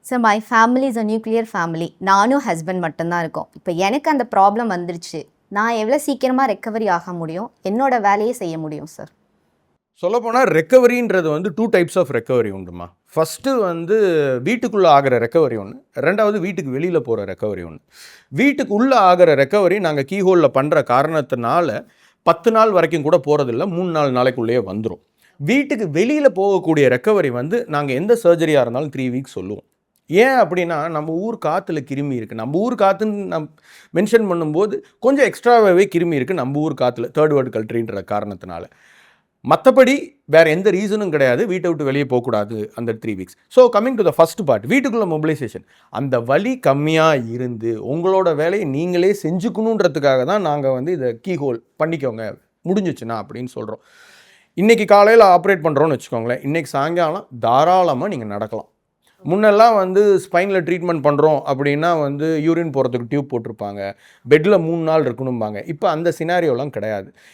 Sir my family is a nuclear family. நானும் husband மட்டும்தான் இருக்கோம். இப்போ எனக்கு அந்த ப்ராப்ளம் வந்துருச்சு. நான் எவ்வளோ சீக்கிரமாக ரெக்கவரி ஆக முடியும், என்னோட வேலையை செய்ய முடியும் சார்? சொல்லப்போனால் ரெக்கவரின்றது வந்து 2 டைப்ஸ் ஆஃப் ரெக்கவரி உண்டுமா. ஃபஸ்ட்டு வந்து வீட்டுக்குள்ளே ஆகிற ரெக்கவரி ஒன்று, ரெண்டாவது வீட்டுக்கு வெளியில் போகிற ரெக்கவரி ஒன்று. வீட்டுக்கு உள்ளே ஆகிற ரெக்கவரி நாங்கள் கீஹோலில் பண்ணுற காரணத்தினால 10 நாள் வரைக்கும் கூட போகிறதில்ல, 3-4 நாளைக்குள்ளேயே வந்துடும். வீட்டுக்கு வெளியில் போகக்கூடிய ரெக்கவரி வந்து நாங்கள் எந்த சர்ஜரியாக இருந்தாலும் 3 வீக்ஸ் சொல்லுவோம். ஏன் அப்படின்னா நம்ம ஊர் காற்றுல கிருமி இருக்குது. நம்ம ஊர் காற்றுன்னு மென்ஷன் பண்ணும்போது கொஞ்சம் எக்ஸ்ட்ராவாகவே கிருமி இருக்குது நம்ம ஊர் காற்றுல, தேர்ட் வேர்ல்டு கண்ட்ரின்ற காரணத்தினால. மற்றபடி வேறு எந்த ரீசனும் கிடையாது வீட்டை விட்டு வெளியே போகக்கூடாது அந்த 3 weeks. So coming to the first part, வீட்டுக்குள்ளே மொபிலைசேஷன். அந்த வலி கம்மியாக இருந்து உங்களோட வேலையை நீங்களே செஞ்சுக்கணுன்றதுக்காக தான் நாங்கள் வந்து இதை கீஹோல் பண்ணிக்கோங்க முடிஞ்சிச்சுன்னா அப்படின்னு சொல்கிறோம். இன்றைக்கி காலையில் ஆப்ரேட் பண்ணுறோன்னு வச்சுக்கோங்களேன், இன்றைக்கி சாயங்காலம் தாராளமாக நீங்கள் நடக்கலாம். முன்னெல்லாம் வந்து ஸ்பைனில் ட்ரீட்மெண்ட் பண்ணுறோம் அப்படின்னா வந்து யூரின் போகிறதுக்கு டியூப் போட்டிருப்பாங்க, பெட்டில் 3 நாள் இருக்கணும்பாங்க. இப்போ அந்த சினாரியோலாம் கிடையாது.